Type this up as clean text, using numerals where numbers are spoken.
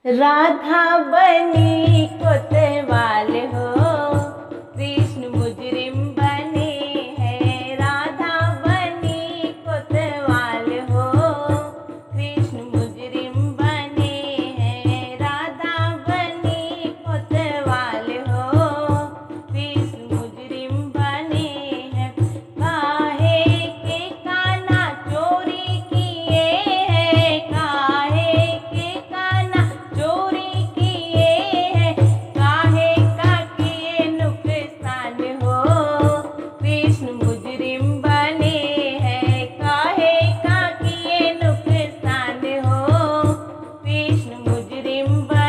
राधा बनी कोतवाल हो, कृष्ण मुजरिम बने हैं। राधा बनी कोतवाल हो, कृष्ण मुजरिम बने हैं। राधा बनी कोतवाल हो, कृष्ण मुजरिम बने हैं। काहे के कान्हा चोरी किए हैं, काहे के कान्हा चोरी किए हैं। काहे का किए नुकसान हो, कृष्ण मुजरिम बने हैं। काहे का किए नुकसान हो, कृष्ण मुजरिम बने